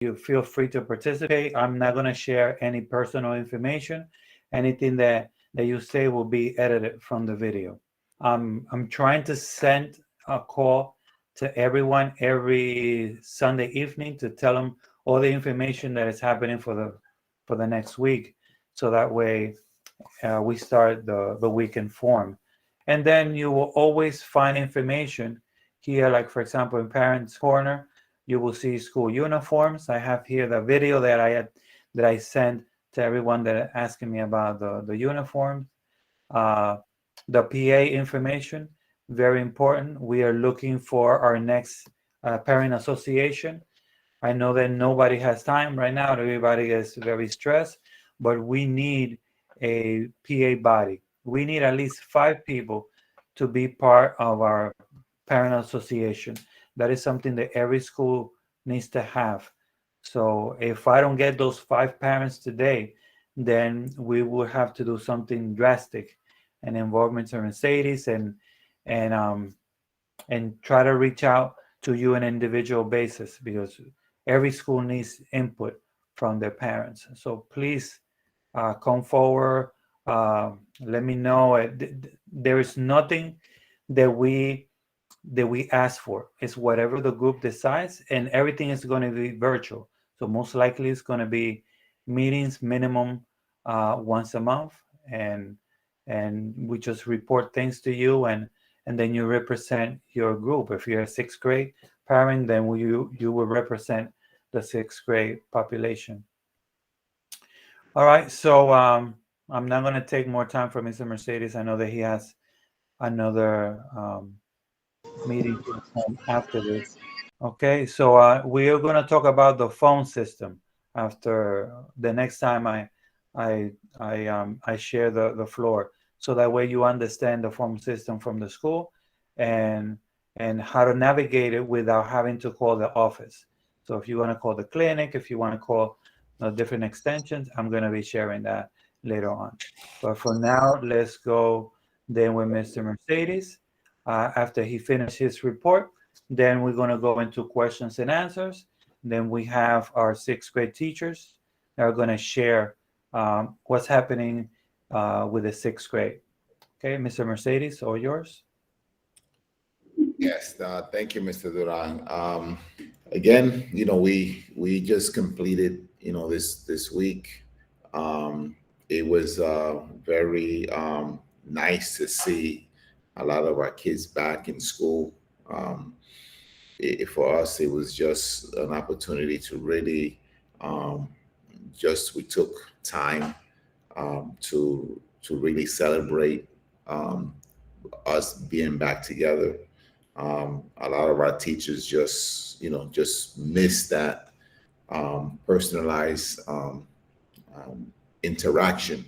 You feel free to participate. I'm not going to share any personal information. Anything that you say will be edited from the video. I'm trying to send a call to everyone every Sunday evening to tell them all the information that is happening for the next week, so that way we start the week informed. And then you will always find information here, like for example in Parents Corner, you will see school uniforms. I have here the video that I sent to everyone that are asking me about the uniforms. Uh, the PA information, very important. We are looking for our next parent association. I know that nobody has time right now. Everybody is very stressed, but we need a PA body. We need at least 5 people to be part of our parent association. That is something that every school needs to have. So if I don't get those 5 parents today, then we will have to do something drastic and involve Mr. Mercedes and um and try to reach out to you on an individual basis, because every school needs input from their parents. So please come forward. Let me know. There is nothing that we ask for. It's whatever the group decides, and everything is going to be virtual. So most likely it's going to be meetings minimum once a month, and we just report things to you, and then you represent your group. If you're a sixth grade parent, then you will represent the sixth grade population. All right, so I'm not going to take more time from Mr. Mercedes. I know that he has another meeting to attend after this. Okay, so we are going to talk about the phone system after the next time I share the floor, so that way you understand the phone system from the school, and how to navigate it without having to call the office. So if you want to call the clinic, if you want to call different extensions, I'm going to be sharing that later on. But for now, let's go then with Mr. Mercedes. After he finishes his report, then we're going to go into questions and answers. Then we have our sixth grade teachers that are going to share what's happening with the sixth grade. Okay, Mr. Mercedes, all yours. Yes, thank you, Mr. Duran. Again, we just completed, this week. It was very nice to see a lot of our kids back in school. For us, it was just an opportunity to really um, we took time to really celebrate um, us being back together. A lot of our teachers just missed that personalized um, interaction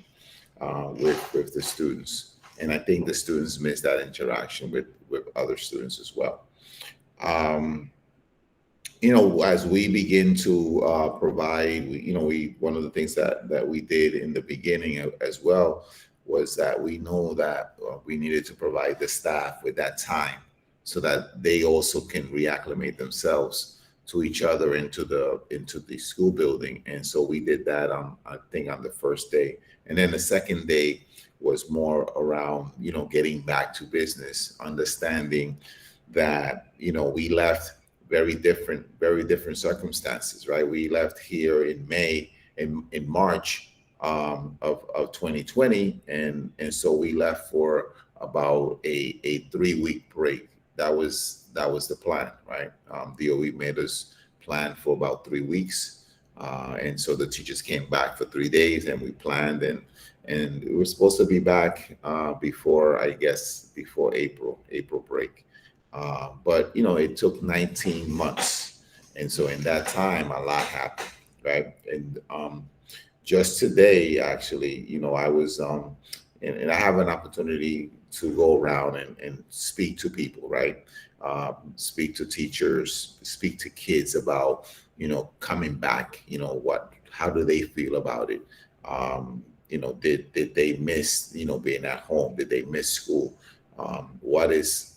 with the students, and I think the students miss that interaction with other students as well. Um, as we begin to provide, we one of the things that we did in the beginning as well was that we know that we needed to provide the staff with that time so that they also can reacclimate themselves to each other into the school building. And so we did that on, I think, on the first day, and then the second day was more around getting back to business, understanding that we left very different circumstances, right? We left here in May, in March of 2020, and so we left for about a 3 week break. That was the plan, right? DOE made us plan for about 3 weeks, and so the teachers came back for 3 days, and we planned, and we were supposed to be back before, I guess, before April break. But it took 19 months, and so in that time, a lot happened, right? And just today, actually, I was and I have an opportunity to go around and speak to people, right? Speak to teachers, speak to kids about coming back. How do they feel about it? Did they miss being at home? Did they miss school? What is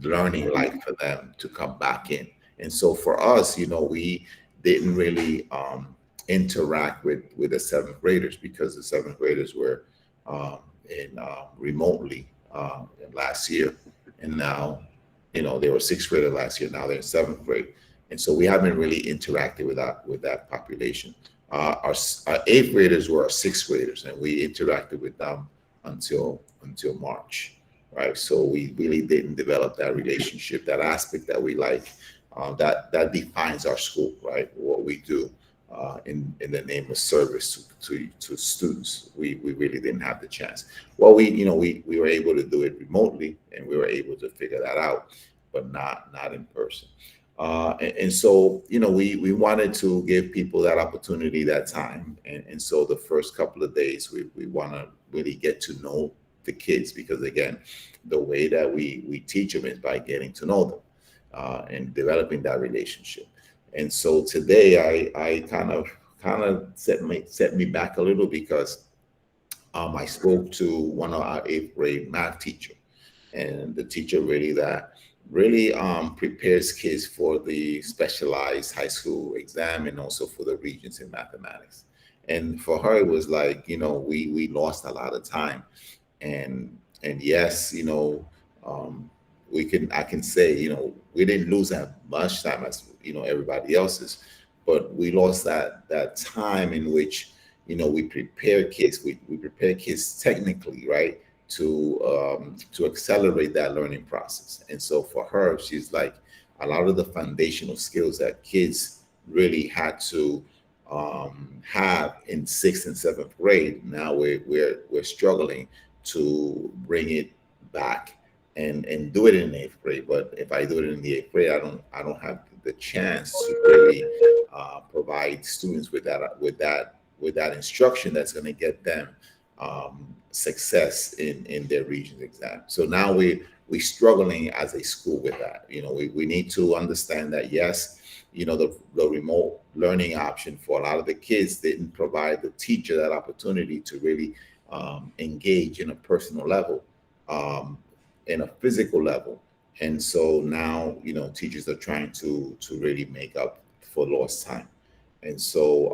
learning like for them to come back in? And so for us, we didn't really interact with the seventh graders because the seventh graders were in remotely last year, and now they were sixth grader last year. Now they're in seventh grade, and so we haven't really interacted with that population. Our eighth graders were our sixth graders, and we interacted with them until March, right? So we really didn't develop that relationship, that aspect that we like, that defines our school, right? What we do in the name of service to students. We really didn't have the chance. Well, we were able to do it remotely, and we were able to figure that out, but not in person. And so, we wanted to give people that opportunity, that time. And so the first couple of days, we want to really get to know the kids, because again, the way that we teach them is by getting to know them and developing that relationship. And so today I kind of set me back a little, because I spoke to one of our eighth grade math teacher, and the teacher really prepares kids for the specialized high school exam, and also for the regents in mathematics. And for her, it was like, we lost a lot of time. And yes, I can say, we didn't lose that much time as everybody else's, but we lost that time in which we prepare kids. We prepare kids technically, right, to accelerate that learning process. And so for her, she's like, a lot of the foundational skills that kids really had to have in sixth and seventh grade, now we're struggling to bring it back and do it in eighth grade. But if I do it in the eighth grade, I don't have the chance to really provide students with that instruction that's going to get them success in their region's exam. So now we're struggling as a school with that. We need to understand that, yes, the remote learning option for a lot of the kids didn't provide the teacher that opportunity to really engage in a personal level, in a physical level. And so now, teachers are trying to really make up for lost time. And so,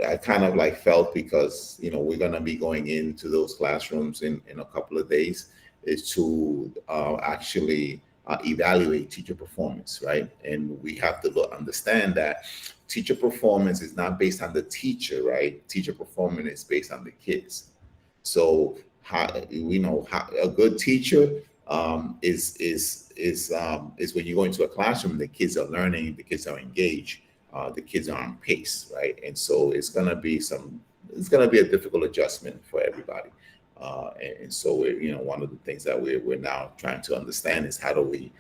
I kind of like felt, because, we're going to be going into those classrooms in a couple of days, is to actually evaluate teacher performance, right? And we have to understand that teacher performance is not based on the teacher, right? Teacher performance is based on the kids. So how a good teacher is when you go into a classroom, the kids are learning, the kids are engaged, the kids are on pace, right? And so it's gonna be a difficult adjustment for everybody. And so one of the things that we're now trying to understand is, how do we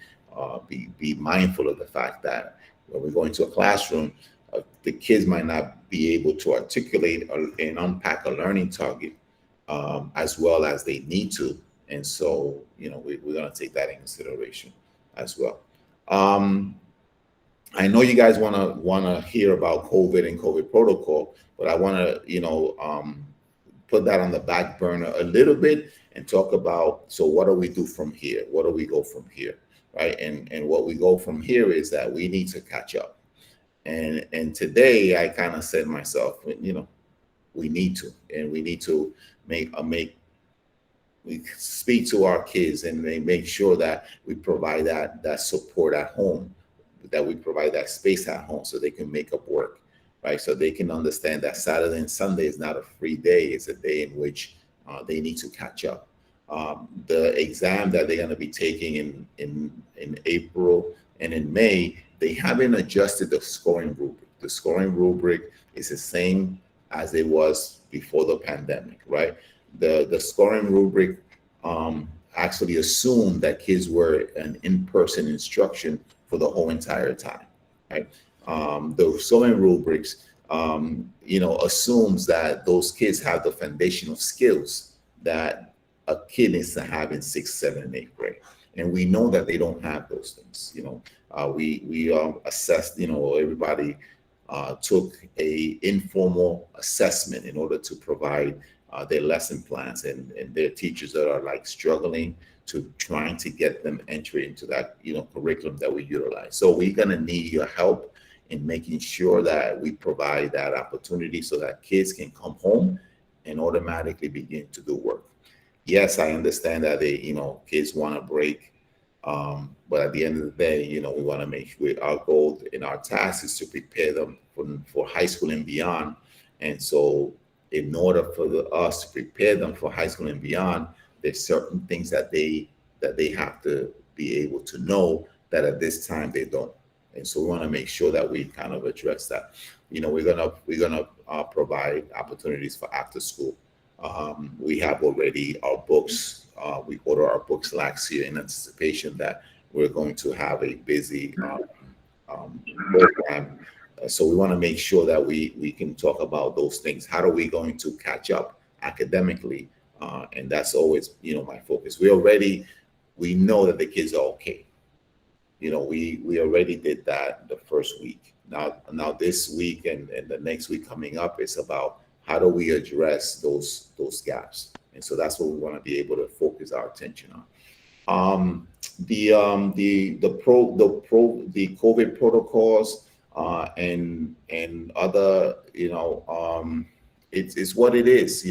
be mindful of the fact that when we go into a classroom, the kids might not be able to articulate and unpack a learning target as well as they need to. And so, we're going to take that in consideration as well. I know you guys want to hear about COVID and COVID protocol, but I want to, put that on the back burner a little bit and talk about, so what do we do from here? What do we go from here, right? And what we go from here is that we need to catch up. And today I kind of said to myself, we need to we speak to our kids and make sure that we provide that support at home, that we provide that space at home, so they can make up work, right? So they can understand that Saturday and Sunday is not a free day. It's a day in which they need to catch up. The exam that they're going to be taking in April and in May, they haven't adjusted the scoring rubric. The scoring rubric is the same as it was before the pandemic, right? The scoring rubric actually assumed that kids were an in-person instruction for the whole entire time, right? The scoring rubrics, assumes that those kids have the foundational skills that a kid needs to have in sixth, seventh, and eighth grade. And we know that they don't have those things. We assessed, everybody took a informal assessment in order to provide their lesson plans, and their teachers that are like struggling to trying to get them entry into that, curriculum that we utilize. So we're going to need your help in making sure that we provide that opportunity so that kids can come home and automatically begin to do work. Yes, I understand that kids want a break. But at the end of the day, we want to make sure our goal and our task is to prepare them for high school and beyond. And so in order for us to prepare them for high school and beyond, there's certain things that they have to be able to know that at this time they don't. And so we want to make sure that we kind of address that. We're gonna provide opportunities for after school. We have already our books. We ordered our books last year in anticipation that we're going to have a busy program. So we want to make sure that we can talk about those things. How are we going to catch up academically? And that's always, my focus. We know that the kids are okay. We already did that the first week. Now this week and the next week coming up is about how do we address those gaps. And so that's what we want to be able to focus our attention on. The COVID protocols and other, it's what it is.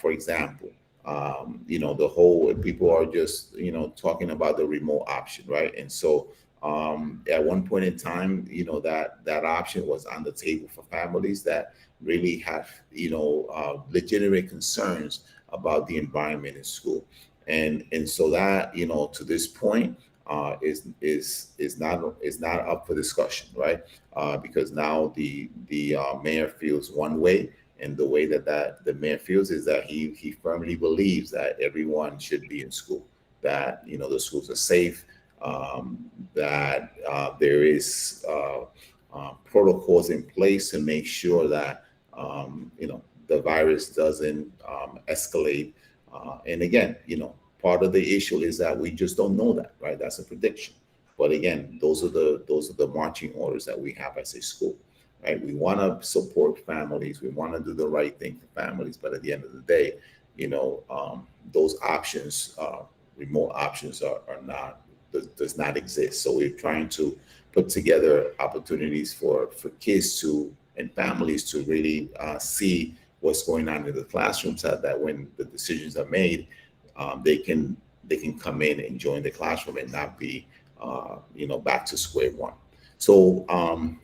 For example, the whole people are just talking about the remote option, right? And so at one point in time, that option was on the table for families that really have legitimate concerns about the environment in school, and so that to this point is not up for discussion, right? Because now the mayor feels one way, and the way that the mayor feels is that he firmly believes that everyone should be in school, that the schools are safe, that there is protocols in place to make sure that the virus doesn't escalate. And again, part of the issue is that we just don't know that, right? That's a prediction. But again, those are the marching orders that we have as a school, right? We want to support families. We want to do the right thing for families. But at the end of the day, those options, remote options, does not exist. So we're trying to put together opportunities for kids and families to really see what's going on in the classroom, so that when the decisions are made, they can come in and join the classroom and not be back to square one. So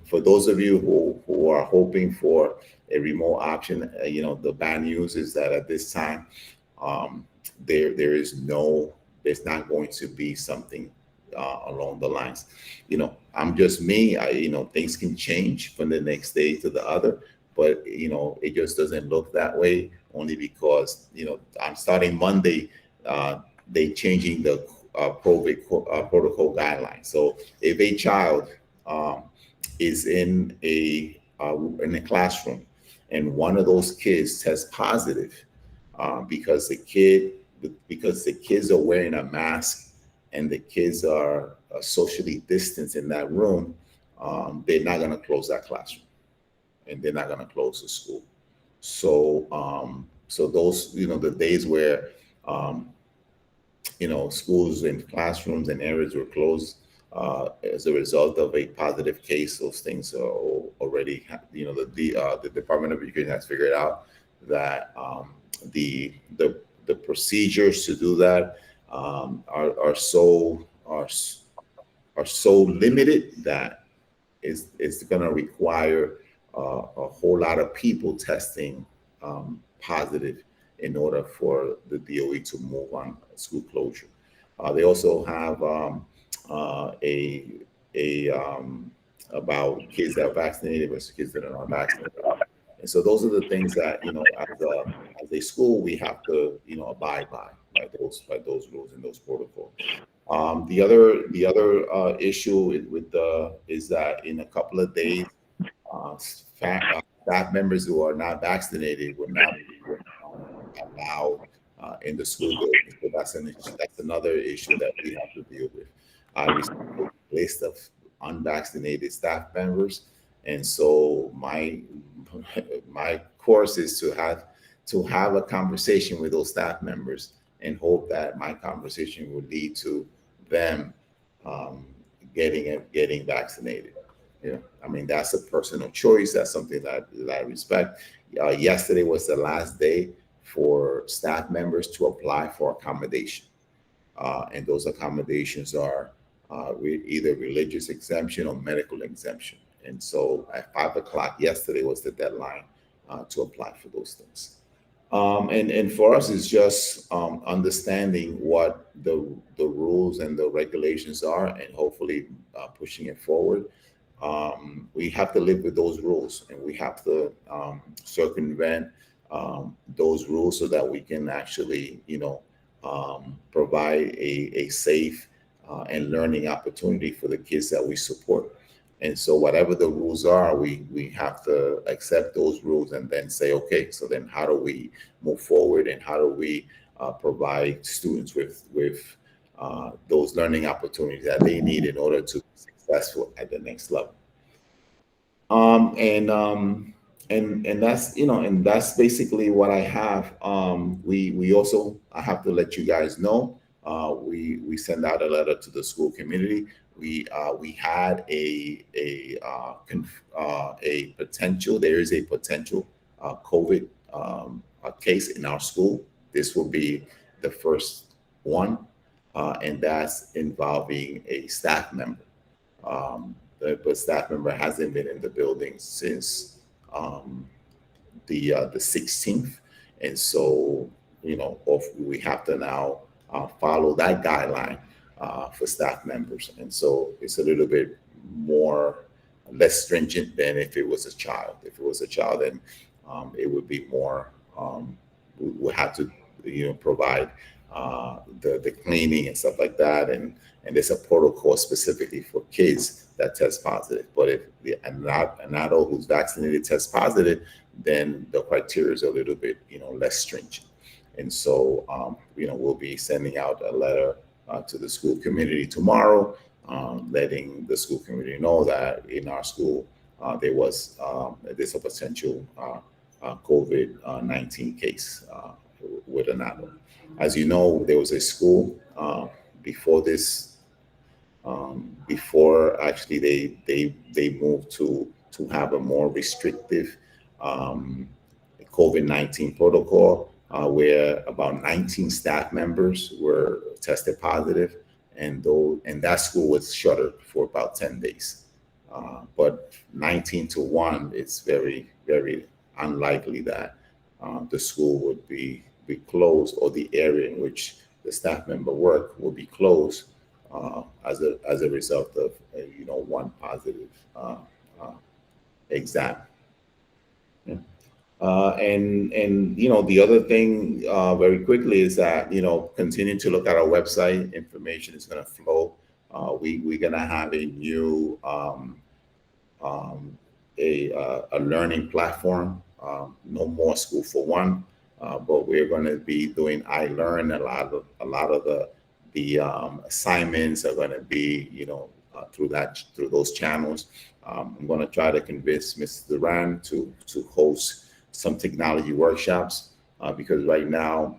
for those of you who are hoping for a remote option, the bad news is that at this time there's not going to be something along the lines. I'm just me. Things can change from the next day to the other, but it just doesn't look that way. Only because I'm starting Monday. They changing the COVID protocol guidelines. So if a child is in a classroom and one of those kids tests positive because the kids are wearing a mask and the kids are socially distanced in that room, they're not going to close that classroom, and they're not going to close the school. So, so those, the days where, schools and classrooms and areas were closed as a result of a positive case, those things are already, the Department of Education has figured out that the procedures to do that are so limited that it's going to require a whole lot of people testing positive in order for the DOE to move on school closure. They also have about kids that are vaccinated versus kids that are not vaccinated. And so those are the things that as a school we have to abide by those rules and those protocols. The other issue is that in a couple of days, staff members who are not vaccinated will not be allowed in the school building. So that's another issue that we have to deal with. I received a list of unvaccinated staff members, and so my course is to have a conversation with those staff members and hope that my conversation will lead to them um, getting vaccinated. I mean, that's a personal choice. That's something that I respect. Yesterday was the last day for staff members to apply for accommodation, and those accommodations are either religious exemption or medical exemption. And so at 5 o'clock yesterday was the deadline to apply for those things. And for us, it's just understanding what the rules and the regulations are, and hopefully pushing it forward. We have to live with those rules, and we have to circumvent those rules so that we can actually, provide a safe and learning opportunity for the kids that we support. And so, whatever the rules are, we have to accept those rules and then say, okay, so then how do we move forward, and how do we provide students with those learning opportunities that they need in order to be successful at the next level. Um, and um, and that's and that's basically what I have. We also, I have to let you guys know. We send out a letter to the school community. We had a potential. There is a potential COVID case in our school. This will be the first one, and that's involving a staff member. The staff member hasn't been in the building since um, the 16th, and so we have to now follow that guideline for staff members, and so it's a little bit more less stringent than if it was a child. If it was a child, then it would be more. We would have to provide the cleaning and stuff like that, and there's a protocol specifically for kids that test positive. But if an adult who's vaccinated tests positive, then the criteria is a little bit less stringent. And so we'll be sending out a letter to the school community tomorrow, letting the school community know that in our school there's a potential COVID-19 case with an adult. As you know, there was a school before this, before actually they moved to have a more restrictive COVID-19 protocol, where about 19 staff members were tested positive, and that school was shuttered for about 10 days. But 19 to 1, it's very, very unlikely that the school would be closed, or the area in which the staff member worked will be closed as a result of one positive exam. Yeah. And the other thing very quickly is that continue to look at our website. Information is going to flow. We're going to have a new a learning platform. No more School for One, but we're going to be doing iLearn. A lot of the assignments are going to be through those channels. I'm going to try to convince Mr. Duran to host some technology workshops, because right now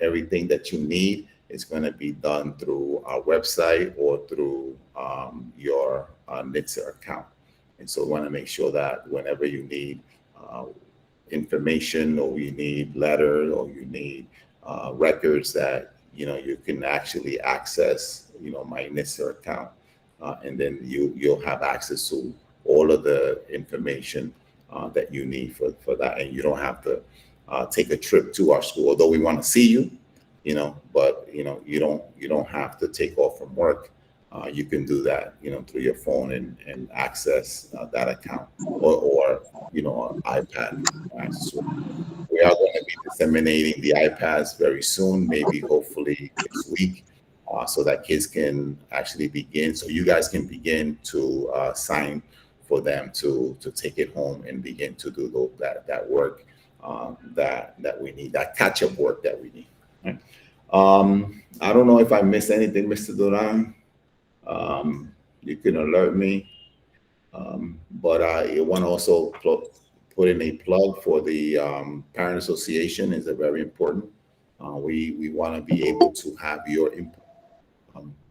everything that you need is going to be done through our website or through your NHTSA account. And so we want to make sure that whenever you need information, or you need letters, or you need records, that you can actually access my NHTSA account, and then you'll have access to all of the information that you need for that, and you don't have to take a trip to our school. Although we want to see you, but you don't have to take off from work. You can do that, through your phone and access that account, or an iPad access. We are going to be disseminating the iPads very soon, maybe hopefully this week, so that kids can actually begin. So you guys can begin to sign for them to take it home and begin to do that work that we need, that catch-up work that we need. Right? I don't know if I missed anything, Mr. Duran. You can alert me. But I want to also put in a plug for the Parent Association. Is very important. We want to be able to have your input.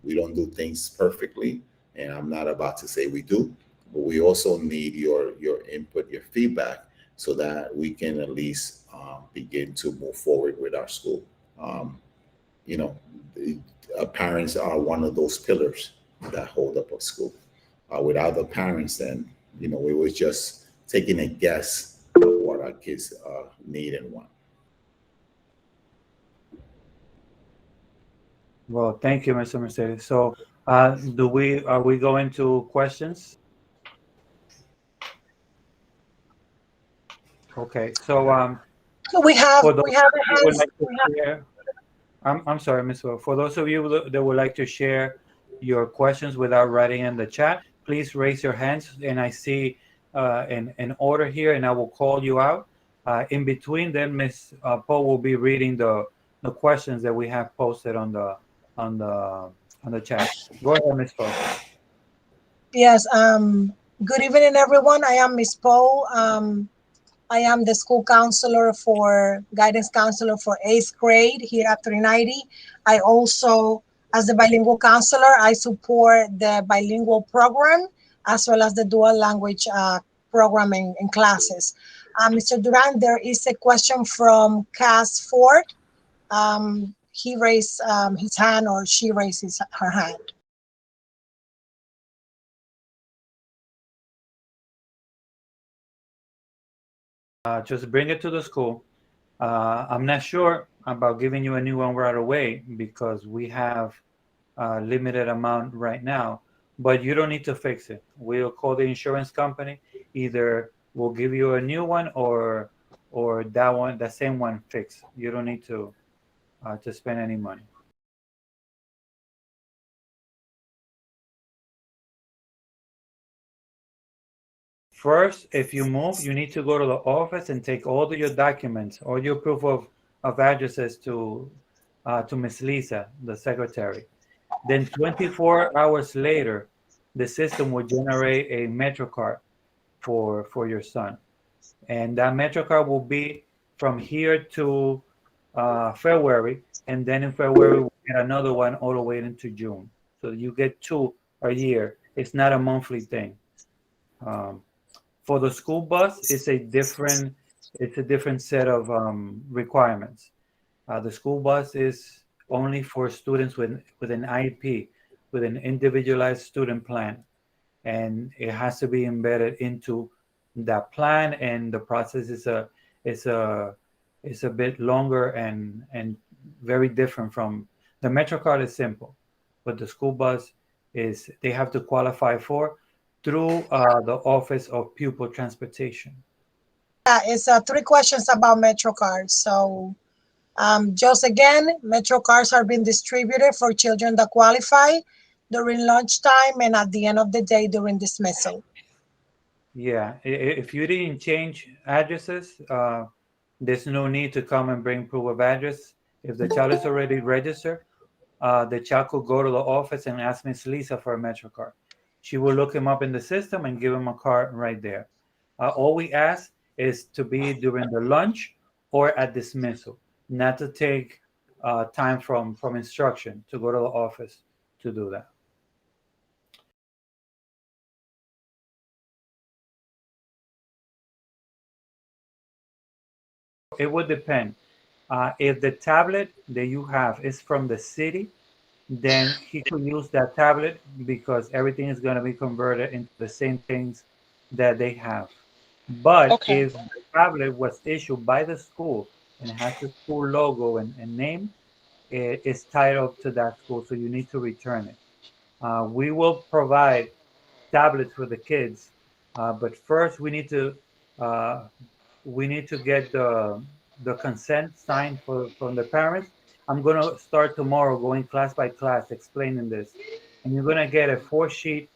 We don't do things perfectly, and I'm not about to say we do, but we also need your input, your feedback, so that we can at least begin to move forward with our school. Um, you know, parents are one of those pillars that hold up a school. Without the parents, then we were just taking a guess of what our kids need and want. Well, thank you, Mr. Mercedes. So, are we going to questions? Okay. So, We have for those we have who would hands. like to share, I'm sorry, Ms. Will. For those of you that would like to share your questions without writing in the chat, please raise your hands. And I see an order here, and I will call you out. In between, then Ms. Poe will be reading the questions that we have posted on the on the chat. Go ahead, Ms. Poe. Yes. Good evening, everyone. I am Miss Poe. I am the school counselor for guidance counselor for 8th grade here at 390. I also, as the bilingual counselor, I support the bilingual program as well as the dual language programming in classes. Mr. Duran, there is a question from Cass Ford. He raised his hand, or she raises her hand. Just bring it to the school. I'm not sure about giving you a new one right away because we have a limited amount right now, but you don't need to fix it. We'll call the insurance company. Either we'll give you a new one or that same one fixed. You don't need to spend any money. First, if you move, you need to go to the office and take all of your documents, all your proof of addresses to Miss Lisa, the secretary. Then 24 hours later, the system will generate a MetroCard for your son. And that MetroCard will be from here to February, and then in February we'll get another one all the way into June. So you get two a year. It's not a monthly thing. Um, for the school bus, it's a different set of requirements. The school bus is only for students with an IEP, with an individualized student plan, and it has to be embedded into that plan. And the process is a is a bit longer and very different from the MetroCard is simple, but the school bus is they have to qualify for through the Office of Pupil Transportation. Yeah, it's three questions about MetroCard. So, just again, MetroCards are being distributed for children that qualify during lunchtime and at the end of the day during dismissal. Yeah, if you didn't change addresses, there's no need to come and bring proof of address. If the child is already registered, the child could go to the office and ask Miss Lisa for a MetroCard. She will look him up in the system and give him a card right there. All we ask is to be during the lunch or at dismissal, not to take time from instruction to go to the office to do that. It would depend. If the tablet that you have is from the city, then he could use that tablet because everything is going to be converted into the same things that they have. But Okay. if the tablet was issued by the school and has the school logo and name, it is titled to that school, so you need to return it. We will provide tablets for the kids, but first uh, we need to get the consent signed from the parents. I'm going to start tomorrow going class by class explaining this, and you're going to get a 4-sheet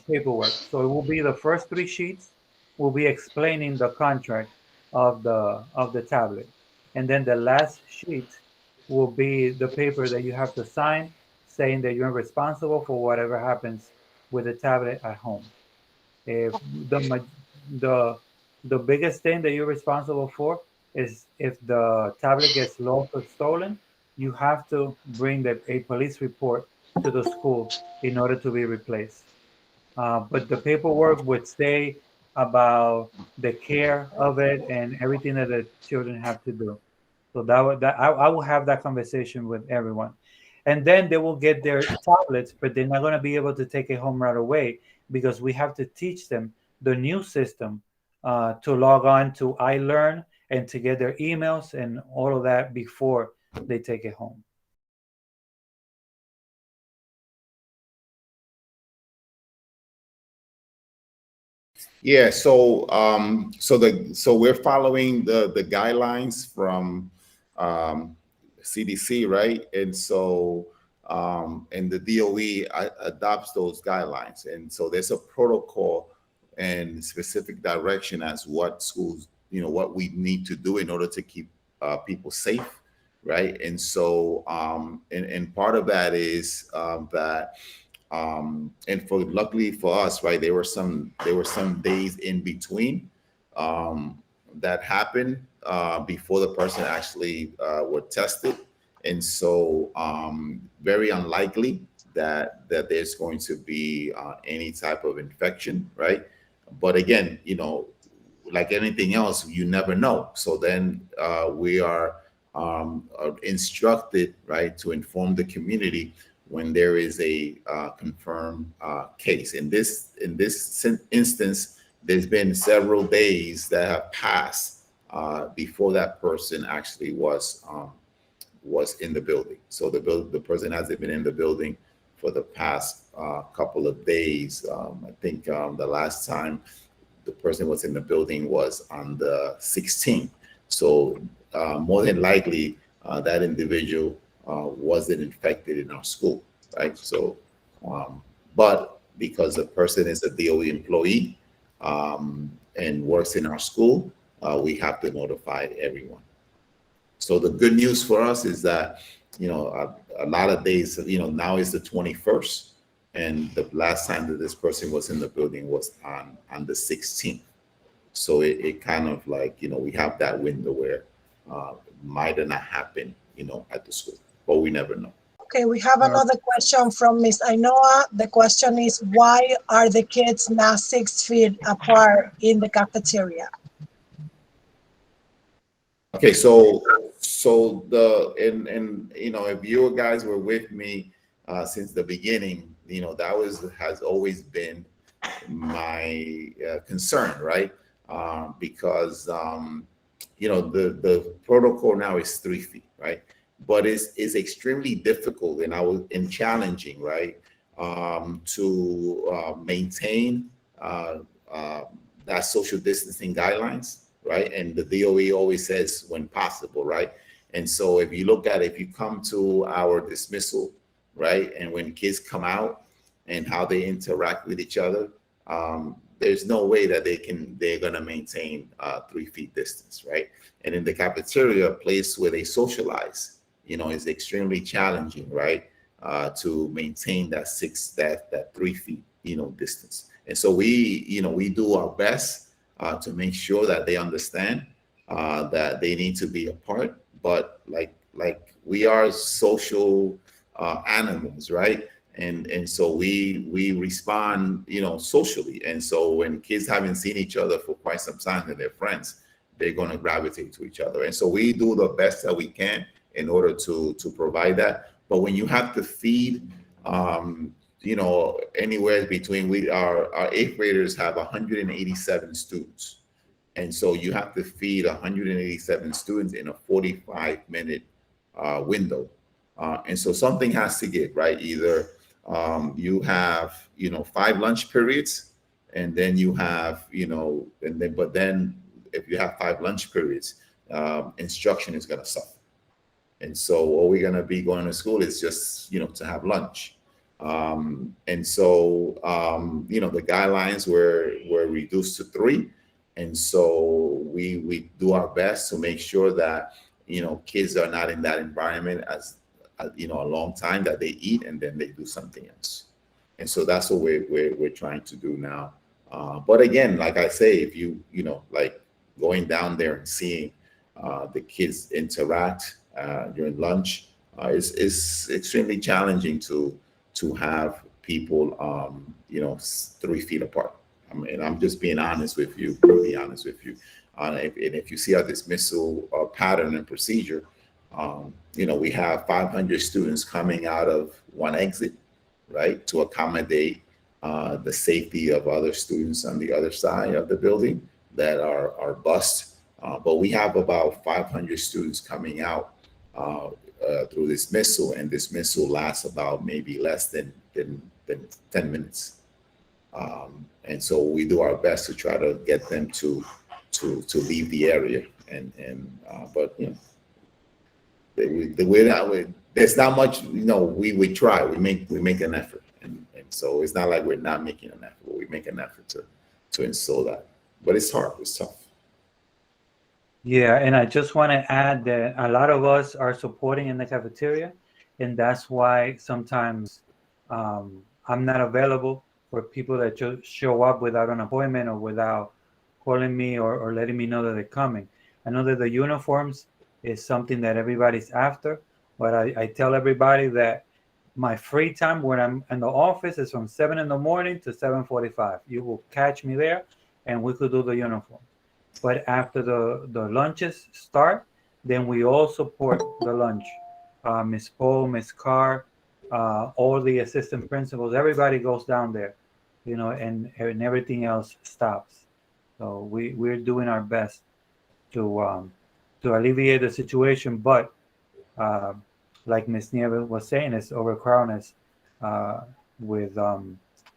paperwork. So it will be the first 3 sheets will be explaining the contract of the tablet, and then the last sheet will be the paper that you have to sign saying that you're responsible for whatever happens with the tablet at home. If the biggest thing that you're responsible for is if the tablet gets lost or stolen, you have to bring a police report to the school in order to be replaced. But the paperwork would say about the care of it and everything that the children have to do. So I will have that conversation with everyone, and then they will get their tablets, but they're not going to be able to take it home right away because we have to teach them the new system to log on to iLearn and to get their emails and all of that before they take it home. Yeah, so we're following the guidelines from CDC, right? And so and the DOE adopts those guidelines, and so there's a protocol and specific direction as what schools, what we need to do in order to keep people safe, right? And so and part of that is that and for luckily for us, right, there were some days in between that happened before the person actually were tested, and so very unlikely that there's going to be any type of infection, right? But again, like anything else, you never know. So then we are instructed, right, to inform the community when there is a confirmed case. In this instance, there's been several days that have passed before that person actually was in the building. So the person hasn't been in the building for the past couple of days. I think the last time the person was in the building was on the 16th. So more than likely, that individual wasn't infected in our school, right? So, but because the person is a DOE employee and works in our school, we have to notify everyone. So the good news for us is that, a lot of days, now is the 21st, and the last time that this person was in the building was on the 16th. So it kind of like, we have that window where might not happen, at the school, but we never know. Okay, we have another question from Miss Ainoa. The question is, why are the kids now 6 feet apart in the cafeteria? Okay, so if you guys were with me since the beginning, that has always been my concern, right? Because the protocol now is 3 feet, right? But it's extremely difficult and challenging, right? To maintain that social distancing guidelines, right? And the DOE always says when possible, right? And so if you come to our dismissal, right, and when kids come out and how they interact with each other, there's no way that they're gonna maintain 3 feet distance, right? And in the cafeteria, a place where they socialize, is extremely challenging, right? To maintain that 3 feet, distance. And so we do our best to make sure that they understand that they need to be apart. But like we are social animals, right? And so we respond, socially. And so when kids haven't seen each other for quite some time and they're friends, they're going to gravitate to each other. And so we do the best that we can in order to provide that. But when you have to feed, anywhere between our eighth graders have 187 students. And so you have to feed 187 students in a 45-minute window. And so something has to give, right? Either you have, 5 lunch periods, and then you have, but then if you have 5 lunch periods, instruction is going to suffer. And so all we're going to be going to school is just, to have lunch. And so, the guidelines were reduced to 3. And so we do our best to make sure that, kids are not in that environment as a long time, that they eat and then they do something else. And so that's what we're trying to do now. But again, like I say, if like going down there and seeing the kids interact during lunch. It's extremely challenging to have people, 3 feet apart. I mean, I'm just being honest with you, brutally honest with you. And if you see our dismissal pattern and procedure, we have 500 students coming out of one exit, right, to accommodate the safety of other students on the other side of the building that are bused. But we have about 500 students coming out through dismissal, and dismissal lasts about maybe less than 10 minutes. And so we do our best to try to get them to leave the area. But there's not much. We try. We make an effort, and so it's not like we're not making an effort. But we make an effort to install that. But it's hard. It's tough. Yeah, and I just want to add that a lot of us are supporting in the cafeteria, and that's why sometimes I'm not available for people that just show up without an appointment or without calling me or letting me know that they're coming. I know that the uniforms is something that everybody's after, but I tell everybody that my free time when I'm in the office is from 7 in the morning to 7:45. You will catch me there, and we could do the uniform. But after the lunches start, then we all support the lunch. Miss Poe, Miss Carr, all the assistant principals, everybody goes down there, and everything else stops. So we're doing our best to alleviate the situation, but like Miss Nieves was saying, it's overcrowded with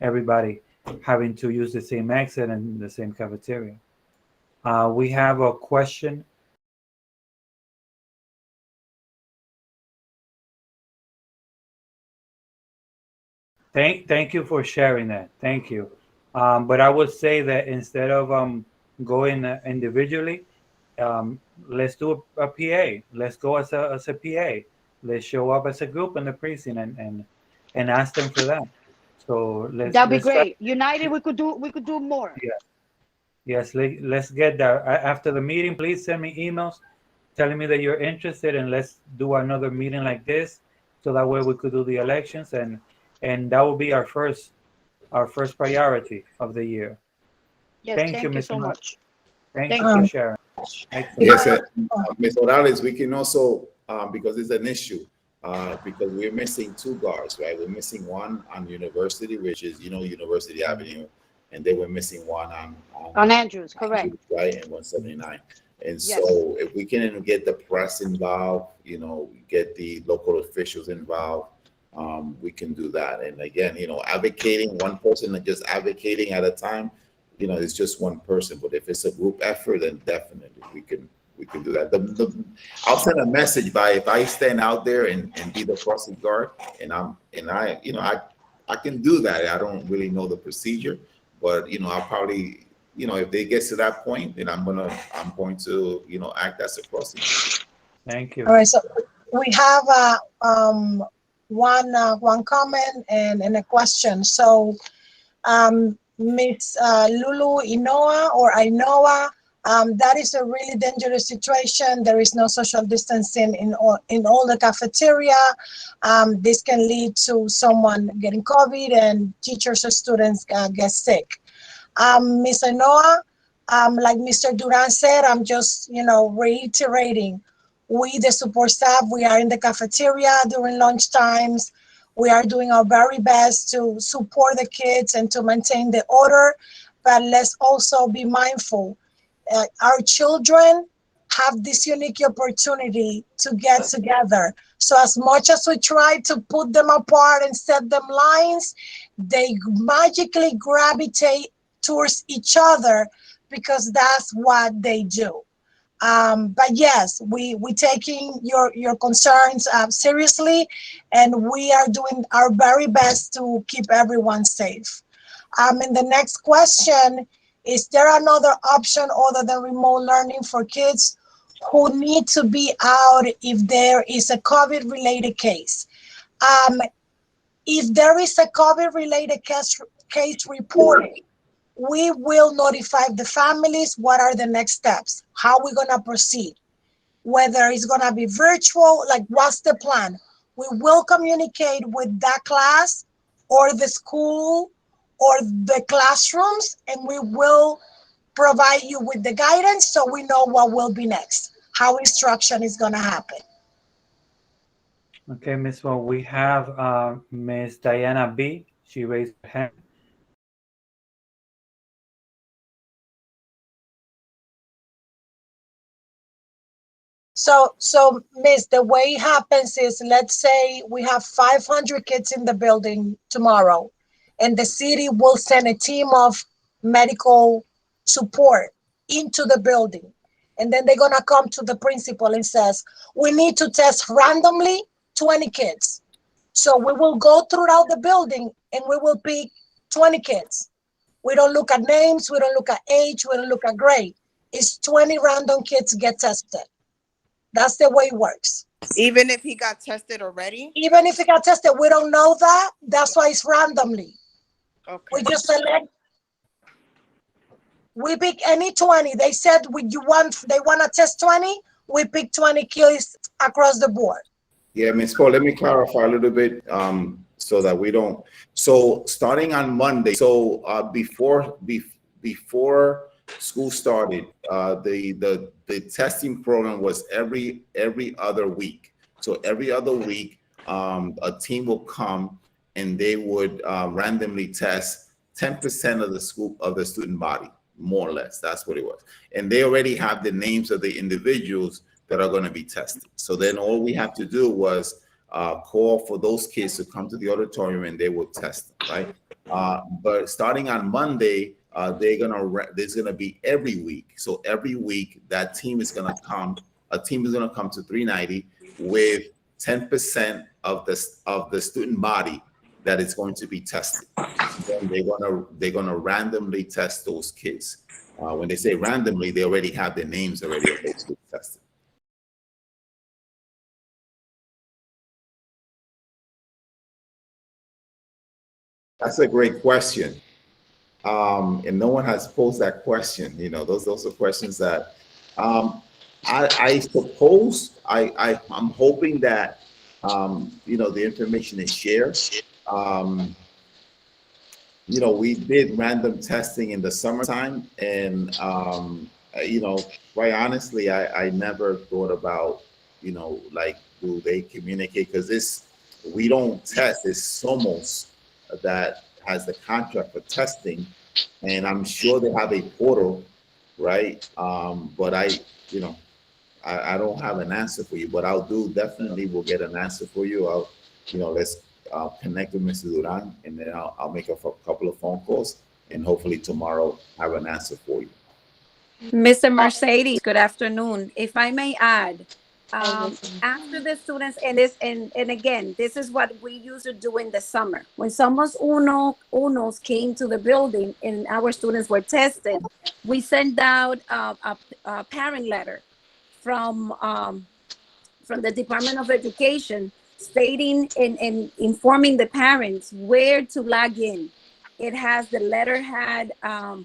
everybody having to use the same exit and the same cafeteria. We have a question. Thank you for sharing that. Thank you. But I would say that instead of going individually, let's do a PA. Let's go as a PA. Let's show up as a group in the precinct and ask them for that. So That'd be let's try. great. United, we could do more. Yeah. Yes, let's get that. After the meeting, please send me emails telling me that you're interested, and let's do another meeting like this, so that way we could do the elections, and that will be our first priority of the year. Yes, Thank you, thank you Ms. so much. Thank Thank you for you. sharing. Excellent. Yes, Ms. Morales, we can also, because it's an issue, because we're missing 2 guards, right? We're missing one on University, which is, University Avenue, and then we're missing one On Andrews, correct. Andrews, right, and 179. And Yes. so if we can get the press involved, get the local officials involved, we can do that. And again, advocating, one person and just advocating at a time, it's just one person. But if it's a group effort, then definitely we can do that. I'll send a message if I stand out there and be the crossing guard, and I can do that. I don't really know the procedure, but I'll probably, if they get to that point, then I'm going to act as a crossing guard. Thank you. All right, so we have one comment and a question. So Miss Lulu Inoa, that is a really dangerous situation. There is no social distancing in all the cafeteria. This can lead to someone getting COVID, and teachers or students get sick. Miss Inoa, like Mr. Duran said, I'm just reiterating. We, the support staff, we are in the cafeteria during lunch times. We are doing our very best to support the kids and to maintain the order, but let's also be mindful. Our children have this unique opportunity to get together. So as much as we try to put them apart and set them lines, they magically gravitate towards each other because that's what they do. But yes, we taking your concerns seriously, and we are doing our very best to keep everyone safe. And the next question, is there another option other than remote learning for kids who need to be out if there is a COVID-related case? If there is a COVID-related case reported, we will notify the families what are the next steps, how we're going to proceed. whether it's going to be virtual, like what's the plan. We will communicate with that class or the school or the classrooms, and we will provide you with the guidance so we know what will be next, how instruction is going to happen. Okay, Miss Well, we have Miss Diana B. She raised her hand. So Miss, the way it happens is, let's say we have 500 kids in the building tomorrow, and the city will send a team of medical support into the building. And then they're gonna come to the principal and says, we need to test randomly 20 kids. So we will go throughout the building and we will pick 20 kids. We don't look at names, we don't look at age, we don't look at grade. It's 20 random kids get tested. That's the way it works. Even if he got tested already? Even if he got tested, we don't know that. That's why it's randomly. Okay. We just select. We pick any 20. They said they want to test 20. We pick 20 kids across the board. Yeah, Ms. Paul, let me clarify a little bit so that we don't. So starting on Monday, so before school started, the testing program was every other week. So every other week, a team will come and they would randomly test 10% of the student body, more or less. That's what it was. And they already have the names of the individuals that are going to be tested. So then all we have to do was call for those kids to come to the auditorium and they will test them, right? But starting on Monday, there's gonna be every week. So every week that team is gonna come. A team is gonna come to 390 with 10% of the student body that is going to be tested. Then they're gonna randomly test those kids. When they say randomly, they already have their names already of those kids tested. That's a great question. And no one has posed that question. You know, those are questions that I suppose I'm hoping that you know, the information is shared. You know, we did random testing in the summertime, and you know, quite honestly, I never thought about, you know, like, do they communicate? Because we don't test. It's SOMOS that has the contract for testing, and I'm sure they have a portal, right? But you know, I don't have an answer for you, but definitely will get an answer for you. You know, let's connect with Mr. Duran, and then I'll make a couple of phone calls, and hopefully tomorrow have an answer for you. Mr. Mercedes, good afternoon. If I may add, after the students, and again, this is what we used to do in the summer. When Somos Unos came to the building and our students were tested, we sent out a parent letter from the Department of Education stating and informing the parents where to log in. The letter had a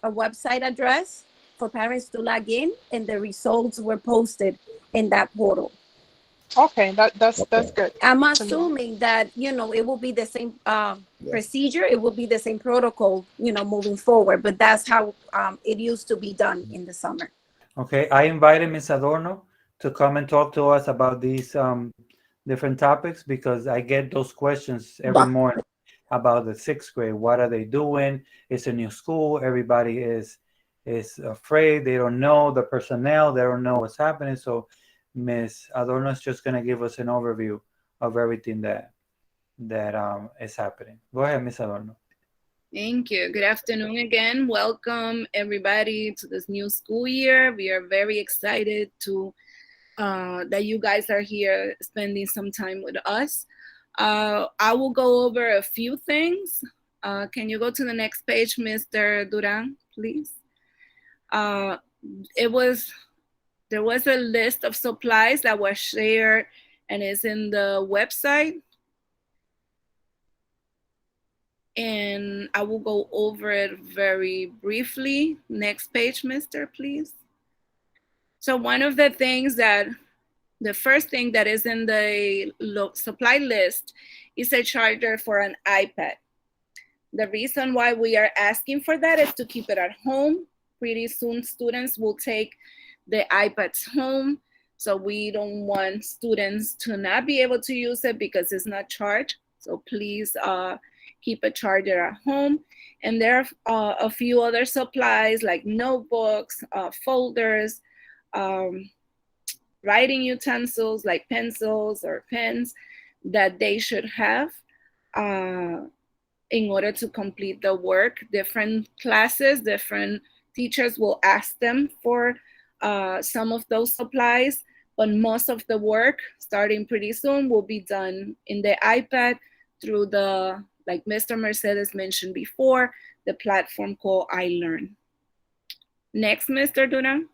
website address for parents to log in, and the results were posted in that portal. Okay, that's good. I'm assuming that, you know, it will be the same procedure, it will be the same protocol, you know, moving forward, but that's how it used to be done in the summer. Okay, I invited Ms. Adorno to come and talk to us about these different topics, because I get those questions every morning about the 6th grade. What are they doing? It's a new school. Everybody is afraid. They don't know the personnel. They don't know what's happening. So Ms. Adorno is just going to give us an overview of everything that is happening. Go ahead, Ms. Adorno. Thank you. Good afternoon again. Welcome everybody to this new school year. We are very excited that you guys are here spending some time with us. I will go over a few things. Can you go to the next page, Mr. Duran, please? There was a list of supplies that was shared and is in the website. And I will go over it very briefly. Next page, Mr., please. So one of the things that, the first thing that is in the supply list is a charger for an iPad. The reason why we are asking for that is to keep it at home. Pretty soon students will take the iPads home. So we don't want students to not be able to use it because it's not charged. So please keep a charger at home. And there are a few other supplies like notebooks, folders, writing utensils like pencils or pens that they should have in order to complete the work. Different classes, different teachers will ask them for some of those supplies, but most of the work starting pretty soon will be done in the iPad through the, like Mr. Mercedes mentioned before, the platform called iLearn. Next, Mr. Duran.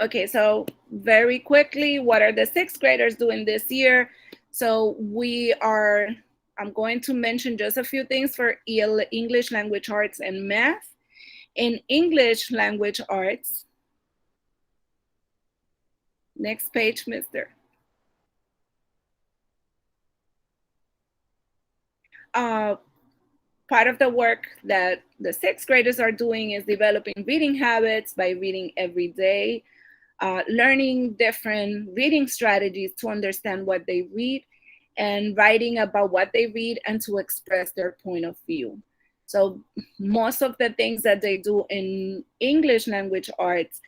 Okay, so very quickly, what are the sixth graders doing this year? So I'm going to mention just a few things for English language arts and math. In English language arts, next page, Mr. Part of the work that the sixth graders are doing is developing reading habits by reading every day. Learning different reading strategies to understand what they read, and writing about what they read and to express their point of view. So most of the things that they do in English language arts,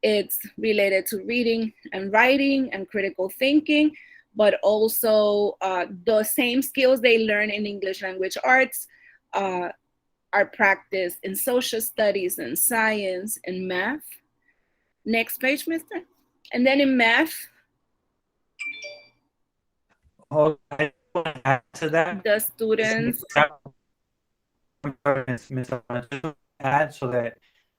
it's related to reading and writing and critical thinking, but also the same skills they learn in English language arts are practiced in social studies and science and math. Next page, Mr. And then in math, I want to add to that. the students. Add so that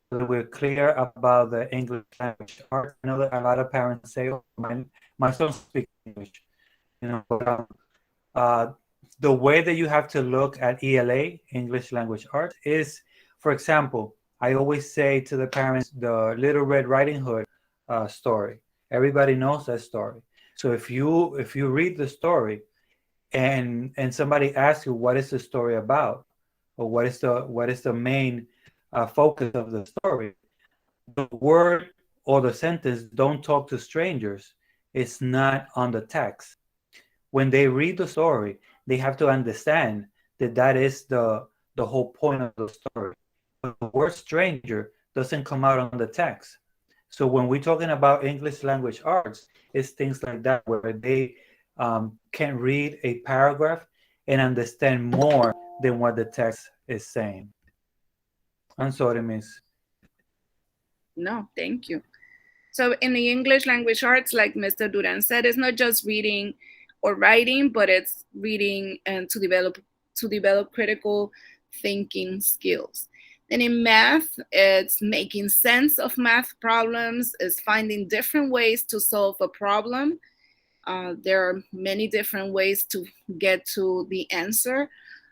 we're clear about the English language art. I know that a lot of parents say, "Oh, my son speaks English," but the way that you have to look at ELA, English language art, is, for example, I always say to the parents, the Little Red Riding Hood story. Everybody knows that story. So if you read the story, and somebody asks you what is the story about, or what is the main focus of the story, the word or the sentence "don't talk to strangers" is not on the text. When they read the story, they have to understand that that is the whole point of the story. The word stranger doesn't come out on the text. So when we're talking about English language arts, it's things like that where they can read a paragraph and understand more than what the text is saying. I'm sorry, Miss. No, thank you. So in the English language arts, like Mr. Duran said, it's not just reading or writing, but it's reading and to develop critical thinking skills. And in math, it's making sense of math problems, it's finding different ways to solve a problem. There are many different ways to get to the answer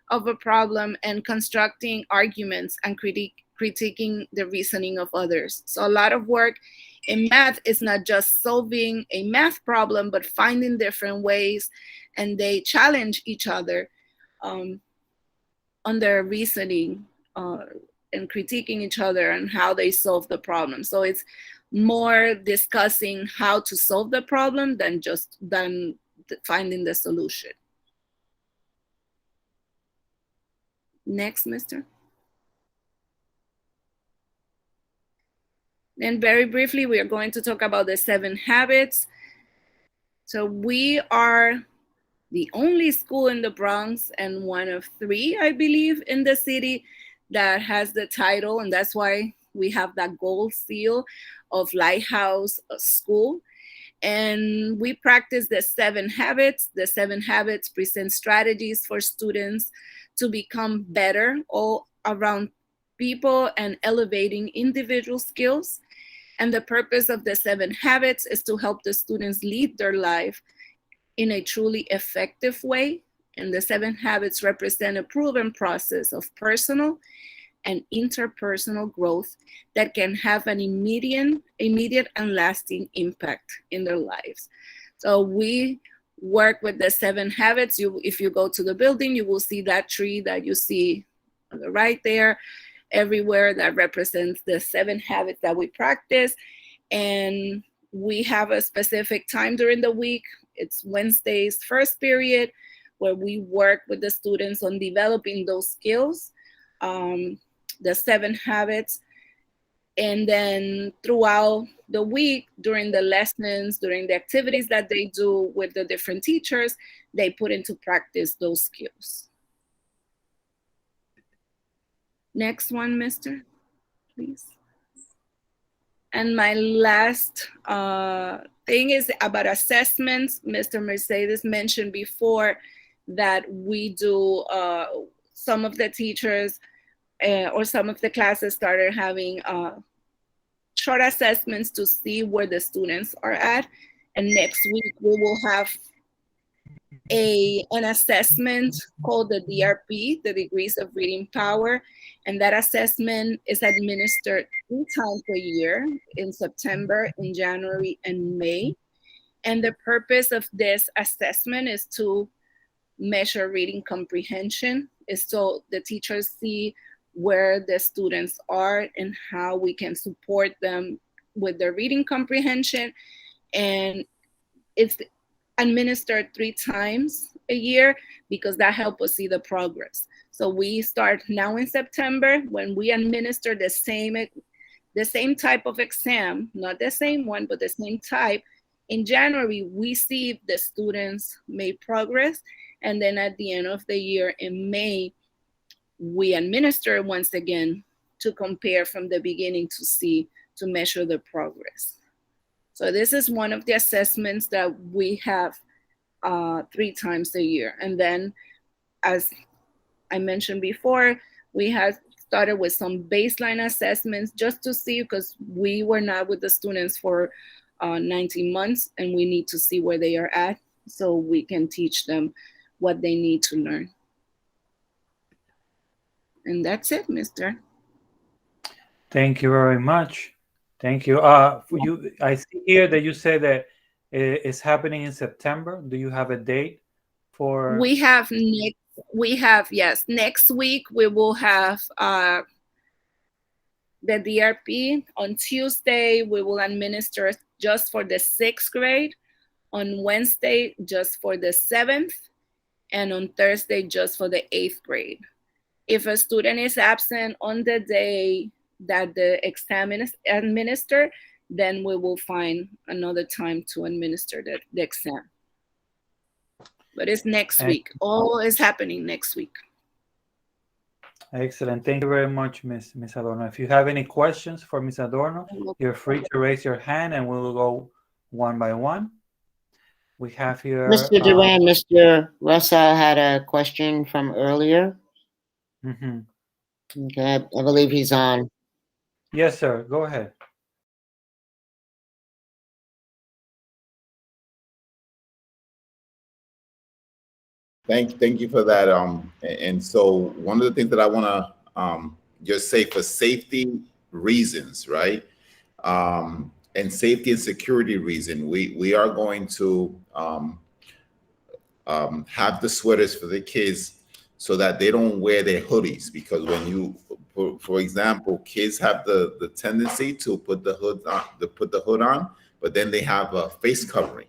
of a problem, and constructing arguments and critiquing the reasoning of others. So a lot of work in math is not just solving a math problem, but finding different ways, and they challenge each other on their reasoning and critiquing each other and how they solve the problem. So it's more discussing how to solve the problem than finding the solution. Next, Mr. Then very briefly, we are going to talk about the 7 habits. So we are the only school in the Bronx and one of 3, I believe, in the city that has the title, and that's why we have that gold seal of Lighthouse School. And we practice the 7 habits. The 7 habits present strategies for students to become better all around people and elevating individual skills. And the purpose of the 7 habits is to help the students lead their life in a truly effective way. And the 7 habits represent a proven process of personal and interpersonal growth that can have an immediate and lasting impact in their lives. So we work with the 7 habits. If you go to the building, you will see that tree that you see on the right there, everywhere, that represents the 7 habits that we practice. And we have a specific time during the week. It's Wednesday's first period, where we work with the students on developing those skills, the 7 habits. And then throughout the week, during the lessons, during the activities that they do with the different teachers, they put into practice those skills. Next one, mister, please. And my last thing is about assessments. Mr. Mercedes mentioned before that we do, some of the teachers or some of the classes started having short assessments to see where the students are at. And next week we will have an assessment called the DRP, the Degrees of Reading Power. And that assessment is administered 3 times a year, in September, in January, and May. And the purpose of this assessment is to measure reading comprehension, is so the teachers see where the students are and how we can support them with their reading comprehension. And it's administered 3 times a year because that helps us see the progress. So we start now in September, when we administer the same type of exam, not the same one, but the same type. In January, we see if the students made progress. And then at the end of the year, in May, we administer once again to compare from the beginning to measure the progress. So this is one of the assessments that we have 3 times a year. And then, as I mentioned before, we have started with some baseline assessments just to see, because we were not with the students for 19 months and we need to see where they are at so we can teach them what they need to learn. And that's it, mister. Thank you very much. Thank you. I see here that you say that it's happening in September. Do you have a date for? Yes, next week we will have the DRP. On Tuesday, we will administer just for the 6th grade. On Wednesday, just for the 7th. And on Thursday, just for the 8th grade. If a student is absent on the day that the exam is administered, then we will find another time to administer the exam. But it's next week. All is happening next week. Excellent. Thank you very much, Miss Adorno. If you have any questions for Miss Adorno, you're free to raise your hand and we will go one by one. We have here... Mr. Duran, Mr. Russell had a question from earlier. Mm-hmm. Okay, I believe he's on. Yes, sir. Go ahead. Thank you for that. And so one of the things that I want to just say, for safety reasons, right? And safety and security reason, we are going to have the sweaters for the kids so that they don't wear their hoodies, because when you, for example, kids have the tendency to put the hood on, but then they have a face covering.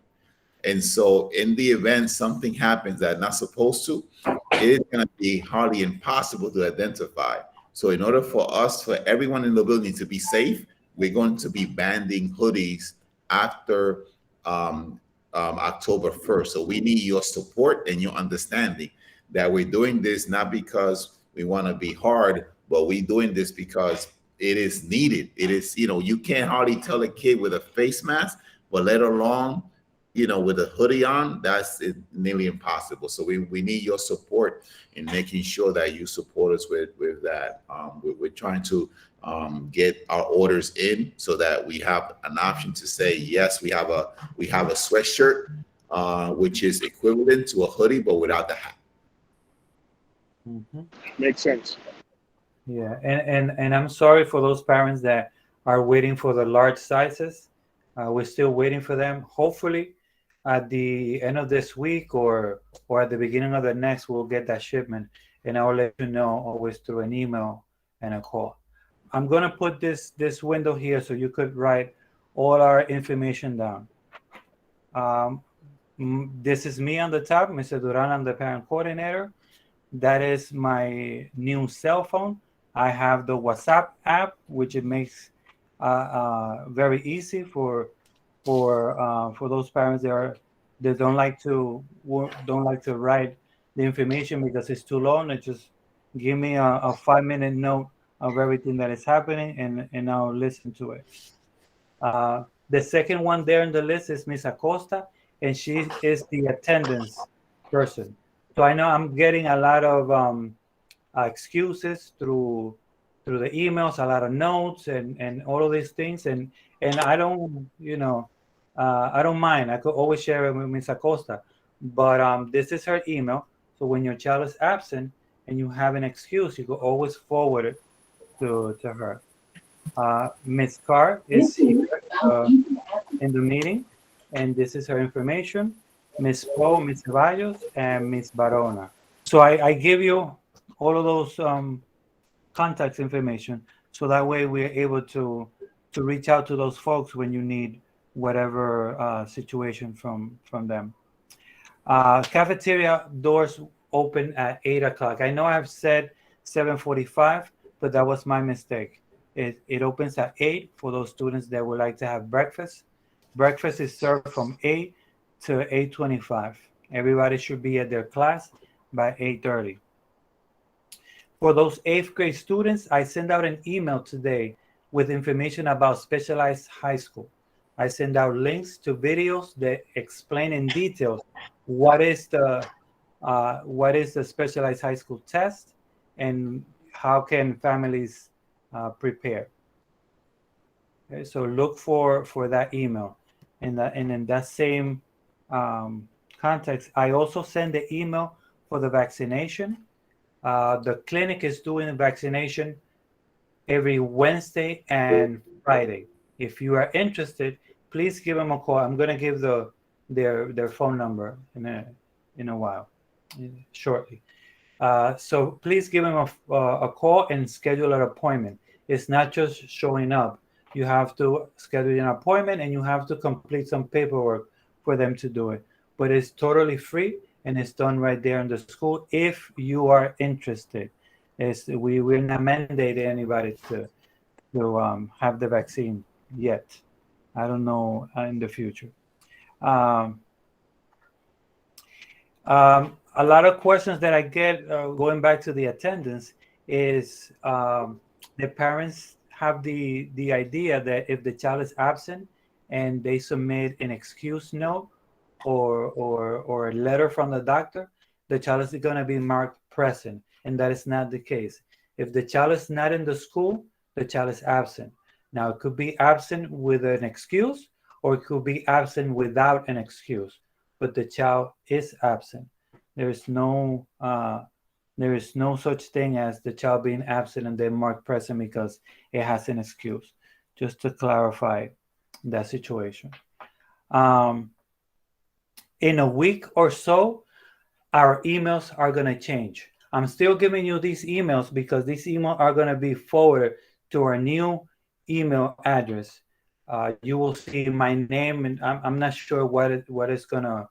And so in the event something happens that's not supposed to, it is going to be hardly impossible to identify. So in order for everyone in the building to be safe, we're going to be banning hoodies after October 1st. So we need your support and your understanding that we're doing this not because we want to be hard, but we're doing this because it is needed. It is, you can't hardly tell a kid with a face mask, but let alone with a hoodie on, that's nearly impossible. So we need your support in making sure that you support us with that. We're trying to get our orders in so that we have an option to say, yes, we have a sweatshirt, which is equivalent to a hoodie, but without the hat. Mm-hmm. Makes sense. Yeah, and I'm sorry for those parents that are waiting for the large sizes. We're still waiting for them. Hopefully, at the end of this week or at the beginning of the next, we'll get that shipment, and I'll let you know always through an email and a call. I'm gonna put this window here so you could write all our information down. Um, this is me on the top, Mr. Duran. I'm the parent coordinator. That is my new cell phone. I have the WhatsApp app, which it makes very easy for those parents that don't like to write the information because it's too long. They just give me a 5 minute note of everything that is happening, and I'll listen to it. The second one there in the list is Miss Acosta, and she is the attendance person. So I know I'm getting a lot of excuses through the emails, a lot of notes, and all of these things, and I don't, I don't mind. I could always share it with Miss Acosta, but this is her email. So when your child is absent and you have an excuse, you could always forward it to her. Miss Carr is here in the meeting, and this is her information. Miss Poe, Miss Ceballos, and Miss Barona. So I give you all of those contact information, so that way we're able to reach out to those folks when you need whatever situation from them. Cafeteria doors open at 8 o'clock. I know I've said 7:45, but that was my mistake. It opens at 8 for those students that would like to have breakfast. Breakfast is served from 8 to 8:25. Everybody should be at their class by 8:30. For those 8th grade students, I send out an email today with information about specialized high school. I send out links to videos that explain in detail what is the specialized high school test and how can families prepare. Okay, so look for that email, and in that same context, I also send the email for the vaccination. The clinic is doing vaccination every Wednesday and Friday. If you are interested, please give them a call. I'm going to give their phone number in a while, shortly. So please give them a call and schedule an appointment. It's not just showing up. You have to schedule an appointment and you have to complete some paperwork for them to do it. But it's totally free and it's done right there in the school if you are interested. We will not mandate anybody to have the vaccine yet. I don't know in the future. A lot of questions that I get going back to the attendance is the parents have the idea that if the child is absent and they submit an excuse note or a letter from the doctor, the child is going to be marked present, and that is not the case. If the child is not in the school, the child is absent. Now, it could be absent with an excuse, or it could be absent without an excuse, but the child is absent. There is no such thing as the child being absent and then marked present because it has an excuse. Just to clarify that situation. In a week or so, our emails are going to change. I'm still giving you these emails because these emails are going to be forwarded to our new email address. You will see my name, and I'm not sure what it's gonna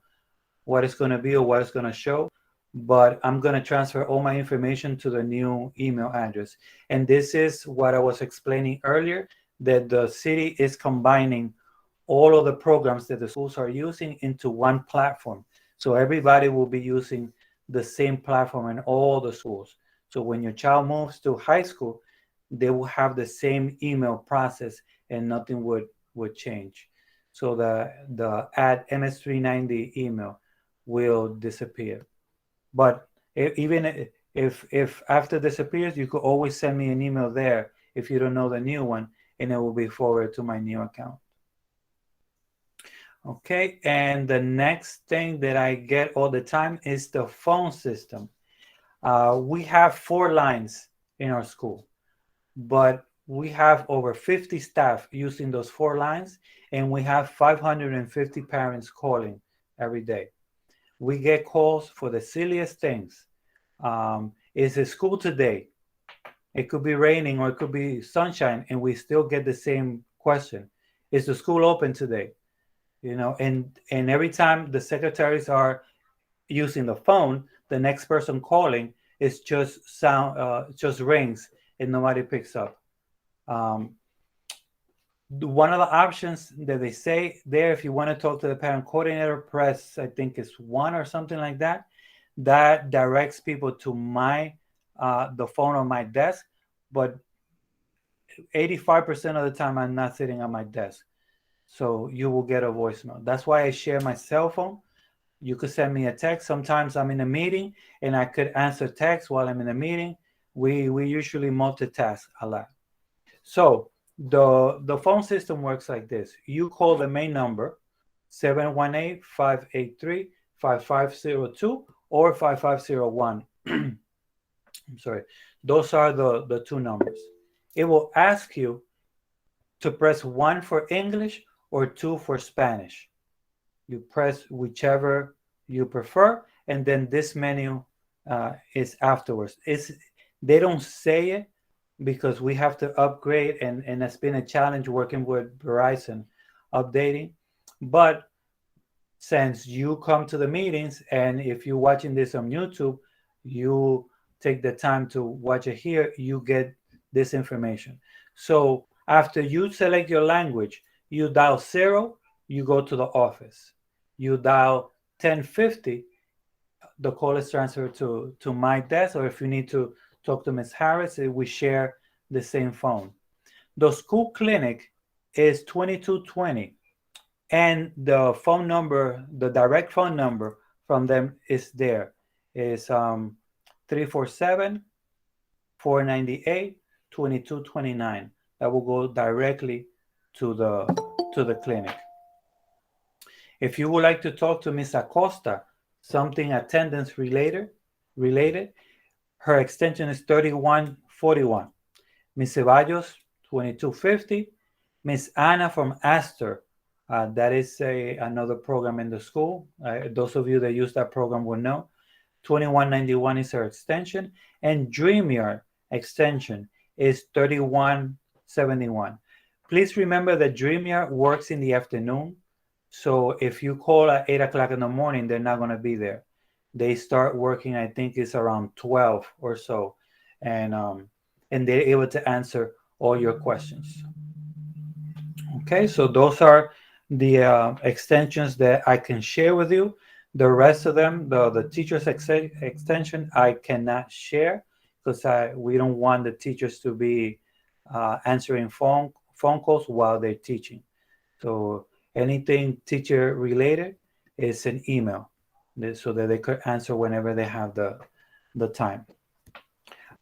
be or what it's gonna show, but I'm gonna transfer all my information to the new email address. And this is what I was explaining earlier, that the city is combining all of the programs that the schools are using into one platform. So everybody will be using the same platform in all the schools. So when your child moves to high school, they will have the same email process and nothing would change. So the at ms390 email will disappear. But even if after disappears, you could always send me an email there if you don't know the new one, and it will be forwarded to my new account. Okay, and the next thing that I get all the time is the phone system. We have 4 lines in our school. But we have over 50 staff using those 4 lines, and we have 550 parents calling every day. We get calls for the silliest things. Is it school today? It could be raining or it could be sunshine, and we still get the same question. Is the school open today? And every time the secretaries are using the phone, the next person calling is just rings and nobody picks up. One of the options that they say there, if you want to talk to the parent coordinator, press, I think it's 1 or something like that. That directs people to the phone on my desk. But 85% of the time, I'm not sitting at my desk. So you will get a voicemail. That's why I share my cell phone. You could send me a text. Sometimes I'm in a meeting and I could answer text while I'm in a meeting. We usually multitask a lot. So the phone system works like this. You call the main number, 718-583-5502 or 5501. I'm sorry. Those are the 2 numbers. It will ask you to press 1 for English or 2 for Spanish. You press whichever you prefer, and then this menu is afterwards. They don't say it because we have to upgrade, and it's been a challenge working with Verizon updating. But since you come to the meetings, and if you're watching this on YouTube, you take the time to watch it here, you get this information. So after you select your language, you dial 0, you go to the office. You dial 1050, the call is transferred to my desk, or if you need to talk to Ms. Harris, we share the same phone. The school clinic is 2220, and the phone number, the direct phone number from them is there. It's 347-498-2229. That will go directly to the clinic. If you would like to talk to Miss Acosta, something attendance related, her extension is 3141. Miss Ceballos, 2250. Miss Anna from Astor, that is another program in the school. Those of you that use that program will know. 2191 is her extension, and DreamYard extension is 3171. Please remember that DreamYard works in the afternoon. So if you call at 8 o'clock in the morning, they're not going to be there. They start working, I think it's around 12 or so. And they're able to answer all your questions. Okay, so those are the extensions that I can share with you. The rest of them, the teacher's extension, I cannot share because we don't want the teachers to be answering phone calls while they're teaching. So anything teacher related is an email so that they could answer whenever they have the time.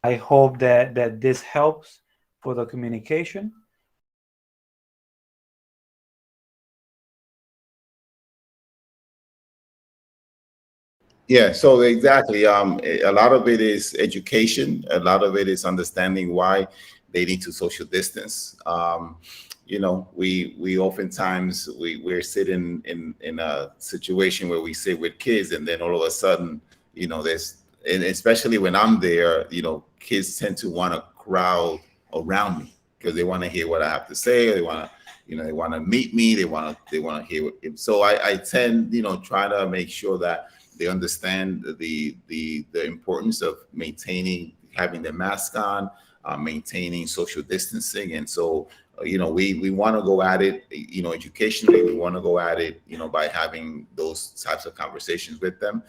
I hope that this helps for the communication. Yeah, so exactly. A lot of it is education. A lot of it is understanding why they need to social distance. We oftentimes we're sitting in a situation where we sit with kids, and then all of a sudden, there's, and especially when I'm there, kids tend to want to crowd around me because they want to hear what I have to say. They want to, they want to meet me. They want to hear what. So I tend, try to make sure that they understand the importance of having the mask on, maintaining social distancing. And so, we want to go at it, educationally. We want to go at it, by having those types of conversations with them.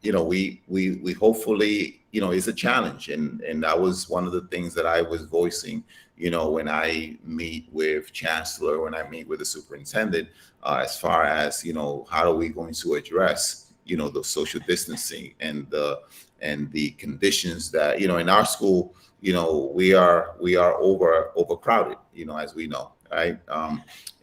We hopefully, it's a challenge. And that was one of the things that I was voicing, when I meet with chancellor, when I meet with the superintendent, as far as, how are we going to address, the social distancing and the conditions that, in our school, we are overcrowded, as we know, right?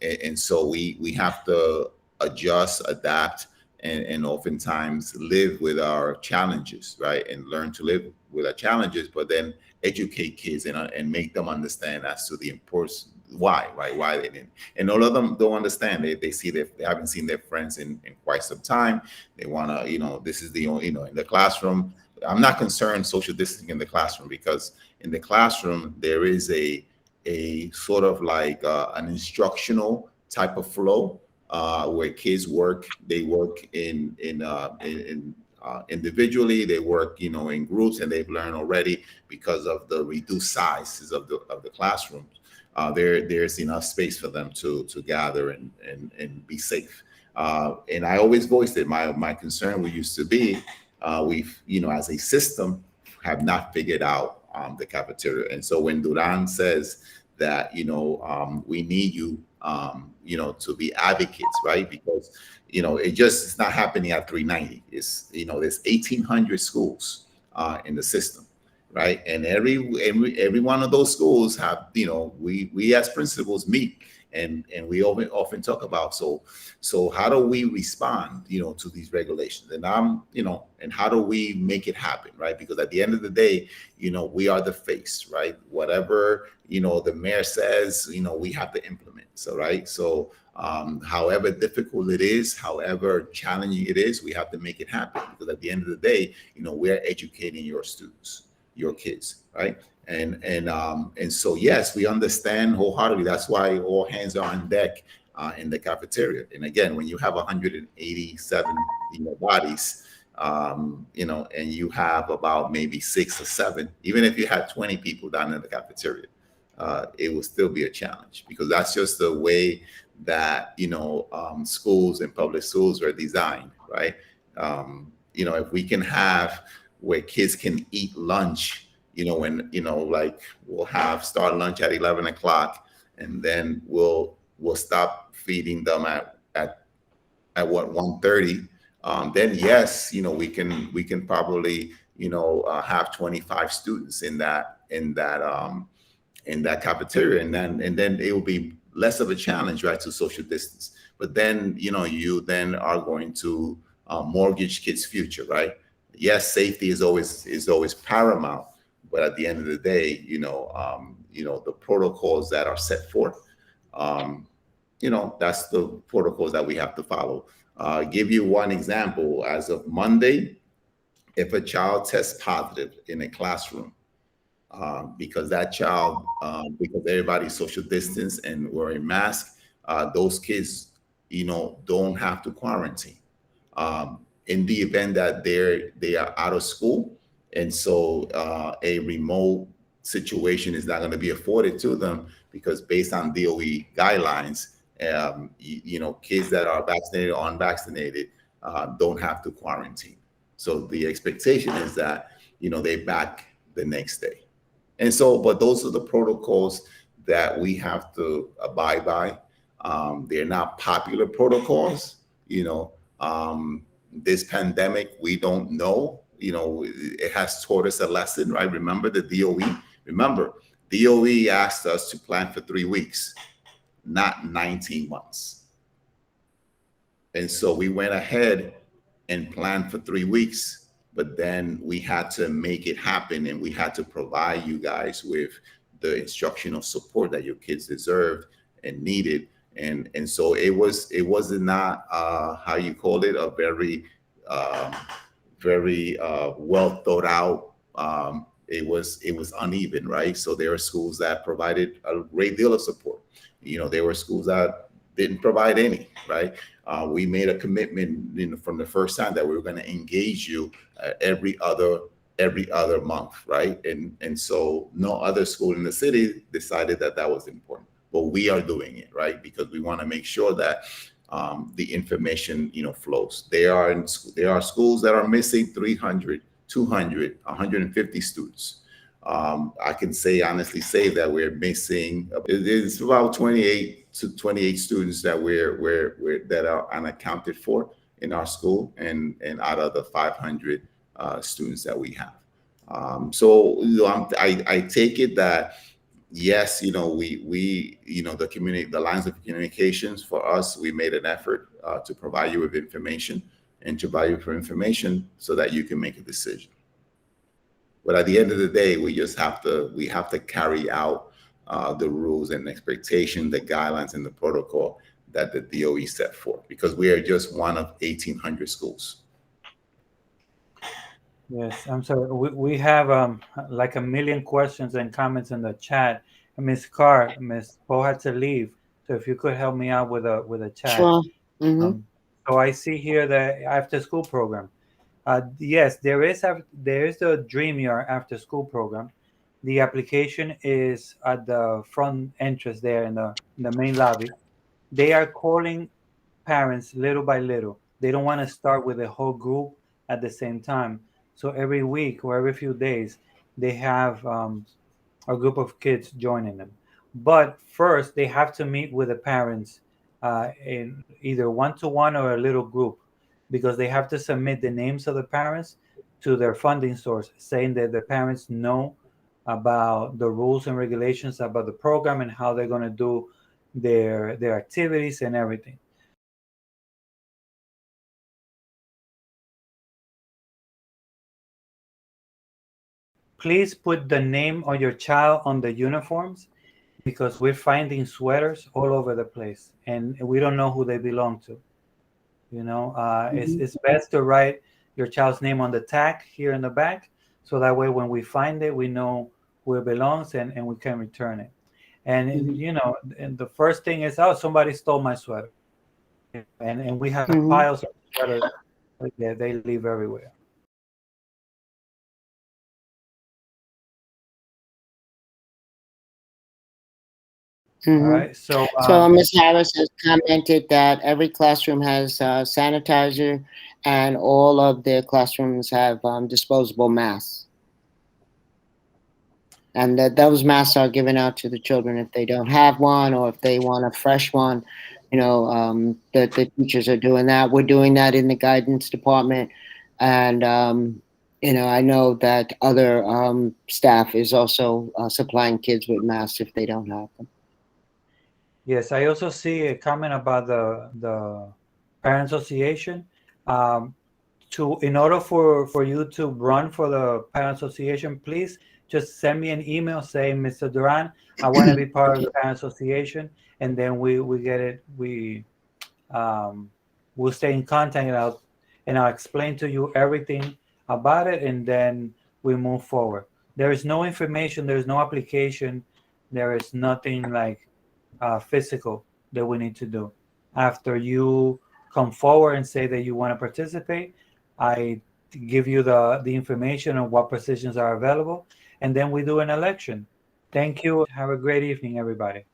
And so we have to adjust, adapt, and oftentimes live with our challenges, right? And learn to live with our challenges, but then educate kids and make them understand as to the importance, why, right? Why they didn't. And all of them don't understand. They see that they haven't seen their friends in quite some time. They want to, this is the only, in the classroom. I'm not concerned social distancing in the classroom, because in the classroom, there is a sort of like an instructional type of flow where kids work. They work in individually. They work, in groups, and they've learned already because of the reduced sizes of the classrooms. There's enough space for them to gather and be safe. And I always voiced it. My concern used to be we've, as a system, have not figured out the cafeteria. And so when Duran says that, we need you, to be advocates, right? Because, it's not happening at 390. It's, there's 1,800 schools in the system, right? And every one of those schools have, we as principals meet, and we often talk about, so how do we respond, to these regulations? And and how do we make it happen, right? Because at the end of the day, we are the face, right? Whatever, the mayor says, we have to implement. So, right. So, however difficult it is, however challenging it is, we have to make it happen, because at the end of the day, we're educating your students, your kids, right? And so, yes, we understand wholeheartedly. That's why all hands are on deck in the cafeteria. And again, when you have 187 bodies, and you have about maybe 6 or 7, even if you had 20 people down in the cafeteria, it will still be a challenge, because that's just the way that schools and public schools are designed, right? If we can have where kids can eat lunch, when like we'll start lunch at 11 o'clock, and then we'll stop feeding them at what, 1:30. Then yes, we can probably have 25 students in that cafeteria, and then it will be less of a challenge, right, to social distance. But then you then are going to mortgage kids' future, right? Yes, safety is always paramount, but at the end of the day, the protocols that are set forth, that's the protocols that we have to follow. Give you one example. As of Monday, if a child tests positive in a classroom, because that child, because everybody's social distance and wearing masks, those kids, don't have to quarantine. In the event that they are out of school, and so a remote situation is not going to be afforded to them, because based on DOE guidelines, kids that are vaccinated or unvaccinated don't have to quarantine. So the expectation is that they back the next day. And so, but those are the protocols that we have to abide by. They're not popular protocols. This pandemic, we don't know. It has taught us a lesson, right? Remember the DOE? Remember, DOE asked us to plan for 3 weeks, not 19 months. And so we went ahead and planned for 3 weeks, but then we had to make it happen, and we had to provide you guys with the instructional support that your kids deserved and needed. And so it was not how you call it, a very well thought out. It was uneven, right? So there are schools that provided a great deal of support. There were schools that didn't provide any, right? We made a commitment from the first time that we were going to engage you every other month, right? And so no other school in the city decided that was important, but we are doing it, right? Because we want to make sure that the information, flows. There are schools that are missing 300, 200, 150 students. I can honestly say that we're missing. It's about 28 to 28 students that that are unaccounted for in our school, and out of the 500 students that we have. So I take it that yes, we the lines of communications for us, we made an effort to provide you with information, and to value for information so that you can make a decision. But at the end of the day, we have to carry out the rules and expectation, the guidelines and the protocol that the DOE set forth, because we are just one of 1,800 schools. Yes, I'm sorry. We have like a million questions and comments in the chat. Miss Poe had to leave, so if you could help me out with a chat. Sure. Mm-hmm. So I see here the after school program. Yes, there is the Dream Year after school program. The application is at the front entrance there in the main lobby. They are calling parents little by little. They don't want to start with the whole group at the same time. So every week or every few days, they have a group of kids joining them. But first, they have to meet with the parents in either one-to-one or a little group, because they have to submit the names of the parents to their funding source, saying that the parents know about the rules and regulations about the program and how they're going to do their activities and everything. Please put the name of your child on the uniforms, because we're finding sweaters all over the place and we don't know who they belong to. It's best to write your child's name on the tag here in the back, so that way when we find it, we know who it belongs and we can return it. And and the first thing is, oh, somebody stole my sweater, and we have piles of sweaters that they leave everywhere. All right, so Ms. Harris has commented that every classroom has sanitizer, and all of their classrooms have disposable masks, and that those masks are given out to the children if they don't have one, or if they want a fresh one. The teachers are doing that. We're doing that in the guidance department, and I know that other staff is also supplying kids with masks if they don't have them. Yes, I also see a comment about the parent association. In order for you to run for the parent association, please just send me an email saying, Mr. Duran, I want to be part of the parent association, and then we get it. We'll stay in contact, and I'll explain to you everything about it, and then we move forward. There is no information, there is no application, there is nothing like physical that we need to do. After you come forward and say that you want to participate, I give you the information on what positions are available, and then we do an election. Thank you. Have a great evening, everybody.